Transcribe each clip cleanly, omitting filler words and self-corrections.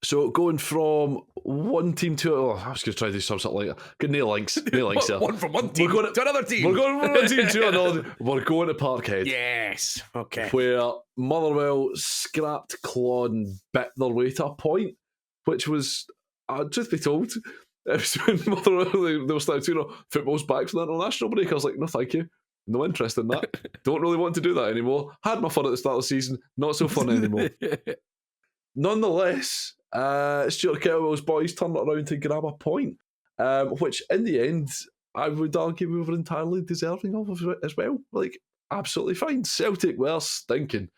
So going from one team to I was going to try to do something like that. Good no links here. One from one team to another team. We're going from one team to another. We're going to Parkhead. Yes. Okay. Where Motherwell scrapped, clawed, and bit their way to a point, which was, truth be told, it was when Motherwell they were starting to, football's back from the international break. I was like, no, thank you. No interest in that. Don't really want to do that anymore. Had my fun at the start of the season. Not so fun anymore. Nonetheless, Stuart Kettlewell's boys turned it around to grab a point, which in the end, I would argue we were entirely deserving of as well. Like, absolutely fine. Celtic were stinking.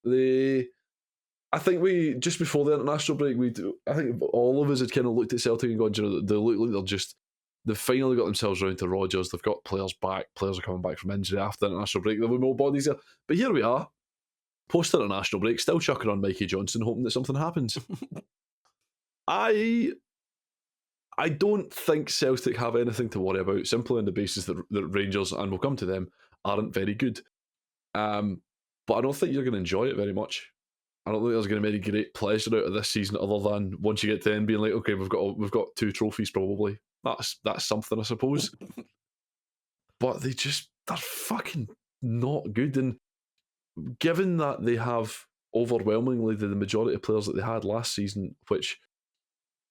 I think we, just before the international break, I think all of us had kind of looked at Celtic and gone, they look like they've finally got themselves around to Rodgers. They've got players back. Players are coming back from injury after the international break. There were more bodies there. But here we are, post-international break, still chucking on Mikey Johnson, hoping that something happens. I don't think Celtic have anything to worry about, simply on the basis that Rangers, and we'll come to them, aren't very good. But I don't think you're going to enjoy it very much. I don't think there's going to be any great pleasure out of this season, other than once you get to the end being like, okay, we've got 2 trophies probably. That's something, I suppose. But they're fucking not good. And given that they have overwhelmingly the majority of players that they had last season, which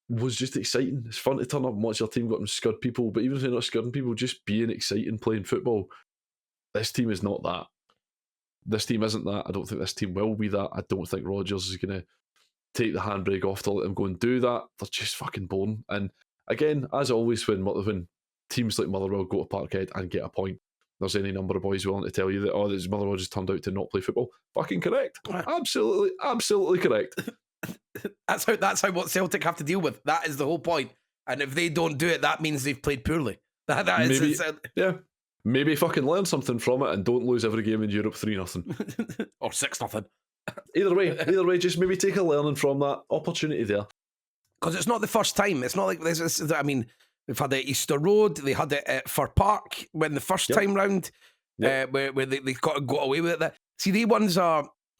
was just exciting. It's fun to turn up and watch your team go up and scud people, but even if they're not scudding people, just being exciting playing football. This team is not that. This team isn't that. I don't think this team will be that. I don't think Rodgers is going to take the handbrake off to let them go and do that. They're just fucking boring. And again, as always, when teams like Motherwell go to Parkhead and get a point, there's any number of boys willing to tell you that, this Motherwell just turned out to not play football. Fucking correct. Absolutely correct. That's how what Celtic have to deal with. That is the whole point. And if they don't do it, that means they've played poorly. Maybe fucking learn something from it and don't lose every game in Europe 3-0 or 6-0. Either way, just maybe take a learning from that opportunity there. Because it's not the first time. It's not like this. I mean, we've had it at Easter Road. They had it at Fir Park when the first time round, where they got away with it. See, they ones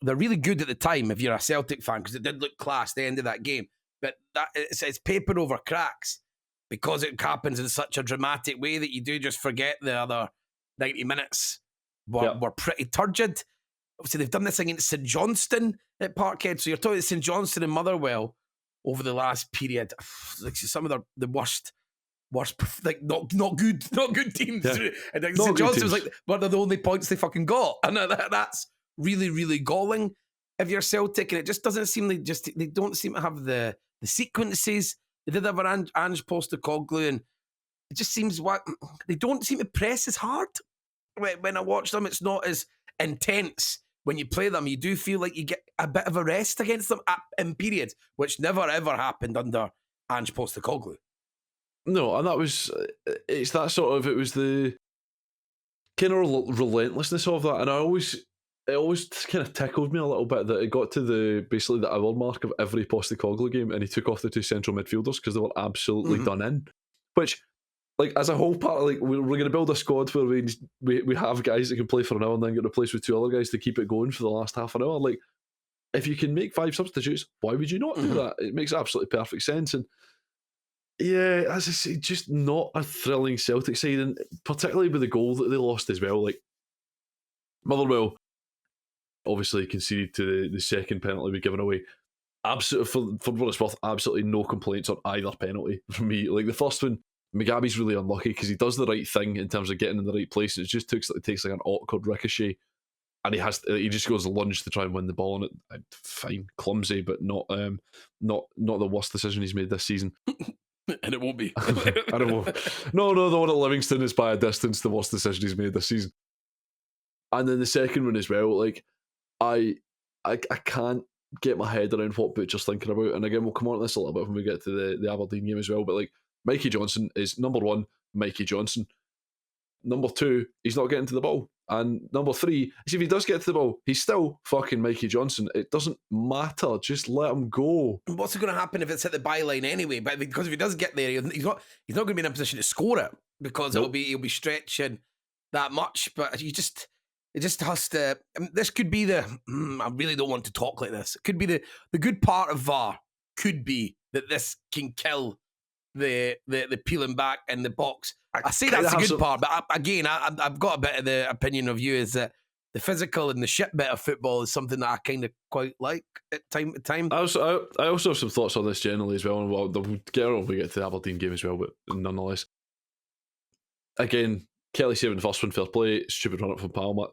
they're really good at the time if you're a Celtic fan, because it did look class the end of that game. But it's paper over cracks, because it happens in such a dramatic way that you do just forget the other 90 minutes were pretty turgid. Obviously, they've done this against St Johnstone at Parkhead. So you're talking St Johnstone and Motherwell over the last period. Like some of the worst, like not good teams. Yeah. And like St Johnstone was like one of the only points they fucking got, and that's really, really galling if you're Celtic. And it just doesn't seem like they don't seem to have the sequences. They did have an Ange Postecoglou, and it just seems they don't seem to press as hard. When I watch them, it's not as intense. When you play them, you do feel like you get a bit of a rest against them in periods, which never ever happened under Ange Postecoglou. No, and it's that sort of, it was the kind of relentlessness of that, and it always kind of tickled me a little bit that it got to basically the hour mark of every Postecoglou game, and he took off the 2 central midfielders because they were absolutely done in. Which, like, as a whole part, like, we're going to build a squad where we have guys that can play for an hour and then get replaced with 2 other guys to keep it going for the last half an hour. Like, if you can make 5 substitutes, why would you not do that? It makes absolutely perfect sense. And yeah, as I say, just not a thrilling Celtic side, and particularly with the goal that they lost as well. Like, Motherwell obviously conceded to the second penalty we given away. Absolutely, for what it's worth, absolutely no complaints on either penalty from me. Like, the first one, Mugabe's really unlucky because he does the right thing in terms of getting in the right place. It just takes like an awkward ricochet, and he just goes lunge to try and win the ball, and it fine, clumsy, but not the worst decision he's made this season. And it won't be. I don't know. No, the one at Livingston is by a distance the worst decision he's made this season. And then the second one as well, like, I can't get my head around what Butcher's thinking about. And again, we'll come on to this a little bit when we get to the Aberdeen game as well. But like, Mikey Johnson is number 1, Mikey Johnson. Number 2, he's not getting to the ball. And number 3 is if he does get to the ball, he's still fucking Mikey Johnson. It doesn't matter. Just let him go. What's going to happen if it's at the byline anyway? But because if he does get there, he's not going to be in a position to score it, because he'll be stretching that much. But it just has to. This could be I really don't want to talk like this. It could be the good part of VAR could be that this can kill the peeling back in the box. I say that's the good part, but I've got a bit of the opinion of you is that the physical and the shit bit of football is something that I kind of quite like at time to time. I also have some thoughts on this generally as well, and we'll get on when we get to the Aberdeen game as well, but nonetheless. Again, Kelly saving the first one, fair play, stupid run up from Palmer.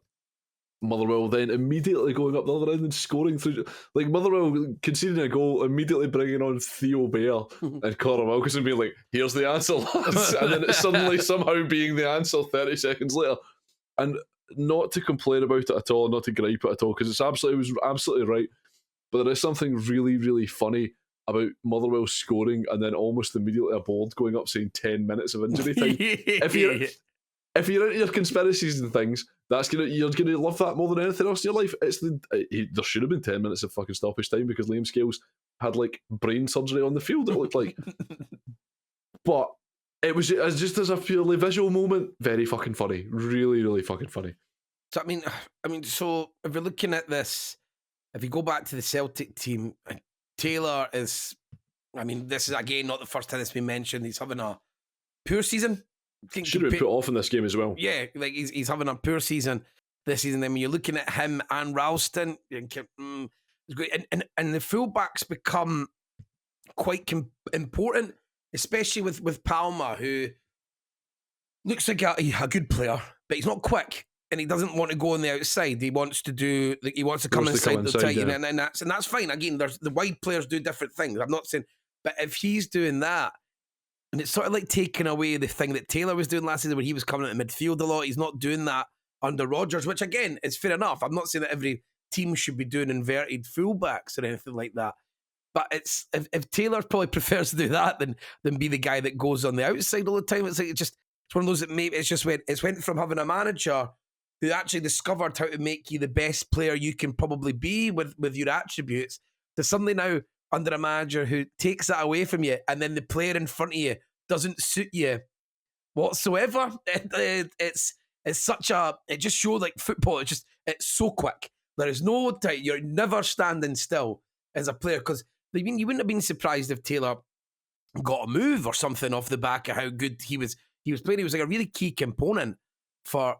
Motherwell then immediately going up the other end and scoring through. Like, Motherwell conceding a goal, immediately bringing on Theo Bair and Conor Wilkinson being like, here's the answer, lads. And then it's suddenly somehow being the answer 30 seconds later. And not to complain about it at all, not to gripe it at all, because it was absolutely right. But there is something really, really funny about Motherwell scoring and then almost immediately a board going up saying 10 minutes of injury time. If you're into your conspiracies and things, you're gonna love that more than anything else in your life. There should have been 10 minutes of fucking stoppage time because Liam Scales had like brain surgery on the field, it looked like. But it was just as a purely visual moment, very fucking funny. Really, really fucking funny. So I mean, so if you're looking at this, if you go back to the Celtic team, Taylor is, I mean, this is again not the first time it's been mentioned. He's having a poor season. Should have been put off in this game as well. Yeah, like he's having a poor season this season. Then when you're looking at him and Ralston, and the fullbacks become quite important, especially with Palmer, who looks like a good player, but he's not quick. And he doesn't want to go on the outside. He wants to come inside the tight, yeah. and that's fine. Again, the wide players do different things. I'm not saying, but if he's doing that, and it's sort of like taking away the thing that Taylor was doing last season, where he was coming out of midfield a lot. He's not doing that under Rodgers, which again is fair enough. I'm not saying that every team should be doing inverted fullbacks or anything like that. But it's if Taylor probably prefers to do that than be the guy that goes on the outside all the time. It's like it's one of those that maybe it's went from having a manager who actually discovered how to make you the best player you can probably be with your attributes, to somebody now under a manager who takes that away from you, and then the player in front of you doesn't suit you whatsoever. It's such a, it just shows like football. It's so quick. There is no time. You're never standing still as a player, because I mean, you wouldn't have been surprised if Taylor got a move or something off the back of how good he was playing. He was like a really key component for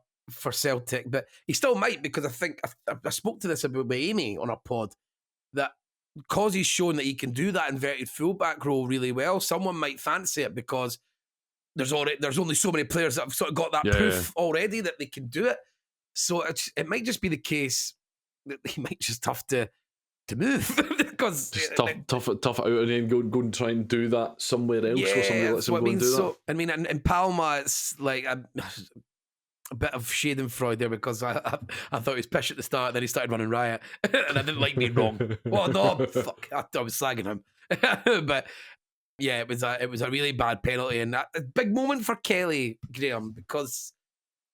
Celtic, but he still might, because I think I spoke to this about with Amy on a pod, that because he's shown that he can do that inverted fullback role really well, someone might fancy it, because there's only so many players that have sort of got that proof already that they can do it. So it might just be the case that he might just have to move because just tough it out and then go and try and do that somewhere else, or somebody lets him go and do that. I mean, in Palma, it's like a bit of Schadenfreude there, because I thought he was pish at the start, then he started running riot, and I didn't like being wrong. Well, no, fuck, I was slagging him, but yeah, it was a really bad penalty, and a big moment for Kelly, Graeme, because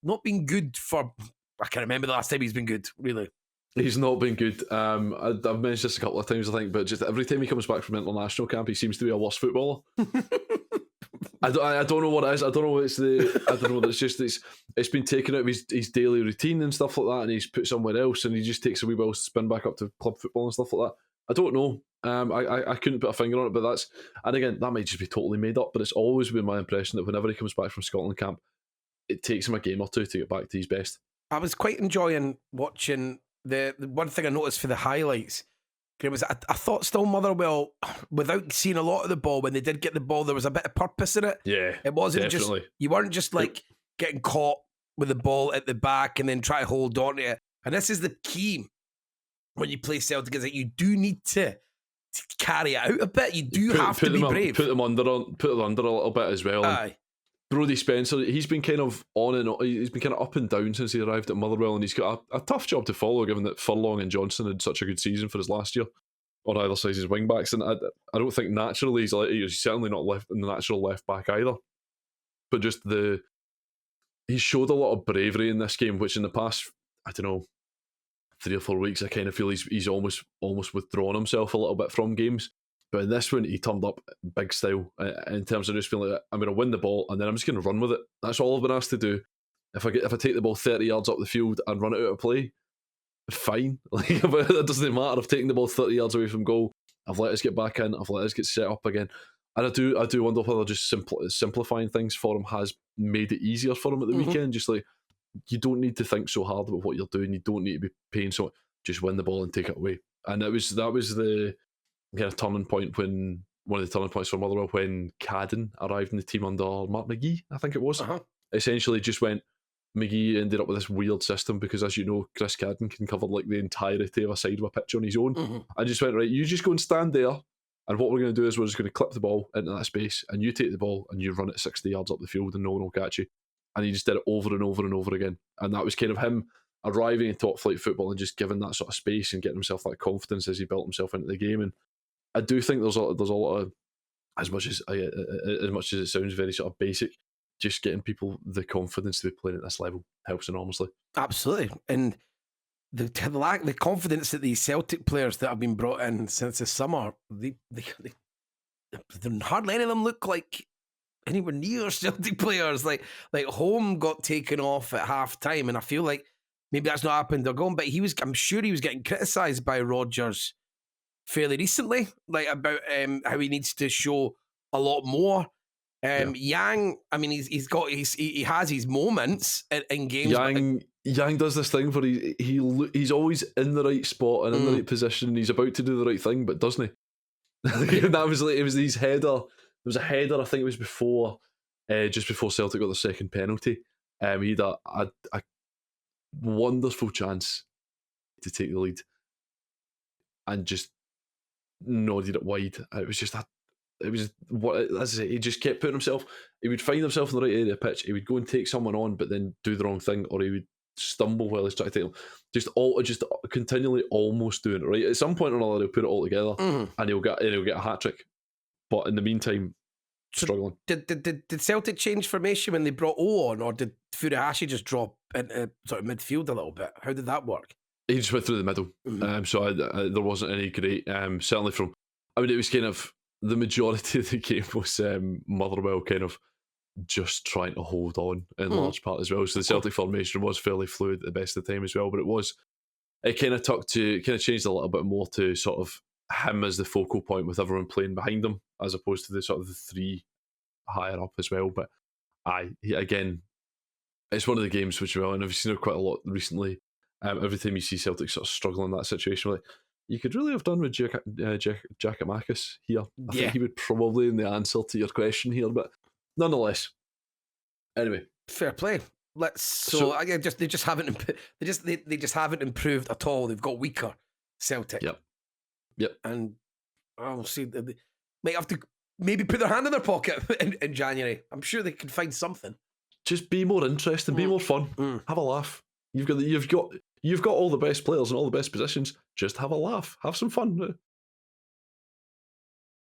not been good for, I can't remember the last time he's been good, really. He's not been good. I've mentioned this a couple of times, I think, but just every time he comes back from international camp, he seems to be a worse footballer. I don't know what it is. I don't know what it's the. I don't know. It's just it's been taken out of his daily routine and stuff like that, and he's put somewhere else, and he just takes a wee while to spin back up to club football and stuff like that. I don't know. I couldn't put a finger on it, but that's, and again, that might just be totally made up. But it's always been my impression that whenever he comes back from Scotland camp, it takes him a game or two to get back to his best. I was quite enjoying watching the one thing I noticed for the highlights. It was, I thought still Motherwell, without seeing a lot of the ball, when they did get the ball, there was a bit of purpose in it. Yeah, it wasn't definitely. You weren't just like getting caught with the ball at the back and then try to hold on to it. And this is the key when you play Celtic, is that you do need to carry it out a bit. You do have to be brave. Put them under a little bit as well. Aye. Brodie Spencer, he's been kind of he's been kind of up and down since he arrived at Motherwell, and he's got a tough job to follow, given that Furlong and Johnson had such a good season for his last year on either side of his wing backs. And I don't think naturally he's certainly not the natural left back either. But just he showed a lot of bravery in this game, which in the past, I don't know, 3 or 4 weeks, I kind of feel he's almost withdrawn himself a little bit from games. But in this one, he turned up big style in terms of just feeling like, I'm going to win the ball and then I'm just going to run with it. That's all I've been asked to do. If I take the ball 30 yards up the field and run it out of play, fine. Like, it doesn't matter if taking the ball 30 yards away from goal I've let us get back in. I've let us get set up again. And I do wonder whether just simplifying things for him has made it easier for him at the weekend. Just like, you don't need to think so hard about what you're doing. You don't need to be paying so much. Just win the ball and take it away. And that was the kind of turning point when one of the turning points for Motherwell when Cadden arrived in the team under Mark McGee, I think it was. Essentially just went, McGee ended up with this weird system because, as you know, Chris Cadden can cover like the entirety of a side of a pitch on his own. I just went, right, you just go and stand there, and what we're going to do is we're just going to clip the ball into that space, and you take the ball and you run it 60 yards up the field and no one will catch you. And he just did it over and over and over again. And that was kind of him arriving in top flight football and just giving that sort of space and getting himself that confidence as he built himself into the game. And I do think there's a lot of, as much as it sounds very sort of basic, just getting people the confidence to be playing at this level helps enormously. Absolutely. And the confidence that these Celtic players that have been brought in since the summer, hardly any of them look like anywhere near Celtic players. Like Home got taken off at half time, and I feel like maybe that's not happened. They're going, but I'm sure he was getting criticised by Rodgers fairly recently, like about how he needs to show a lot more. Yang, I mean, he has his moments in games. Yang does this thing where he's always in the right spot and in the right position. He's about to do the right thing, but doesn't he? That was like, it was his header. There was a header, I think it was before, just before Celtic got their second penalty. He had a wonderful chance to take the lead and just nodded it wide. It was just that. It was what, as I say, he just kept putting himself. He would find himself in the right area of the pitch. He would go and take someone on, but then do the wrong thing, or he would stumble while he's trying to take them. Just continually almost doing it right. At some point or another, he'll put it all together, and he'll get a hat trick. But in the meantime, struggling. Did Celtic change formation when they brought O on, or did Furuhashi just drop into sort of midfield a little bit? How did that work? He just went through the middle, so there wasn't any great. Certainly from, I mean, it was kind of the majority of the game was Motherwell kind of just trying to hold on in large part as well. So the Celtic formation was fairly fluid at the best of the time as well, but it kind of changed a little bit more to sort of him as the focal point with everyone playing behind him, as opposed to the sort of the three higher up as well. But again, it's one of the games which, and I've seen it quite a lot recently. Every time you see Celtic sort of struggling in that situation, like, you could really have done with Giakoumakis here. I think he would probably in the answer to your question here, but nonetheless. Anyway, fair play. They just haven't improved at all. They've got weaker, Celtic. Yep. And I'll see, they might have to maybe put their hand in their pocket in January. I'm sure they can find something. Just be more interesting, be more fun, have a laugh. You've got all the best players in all the best positions. Just have a laugh, have some fun.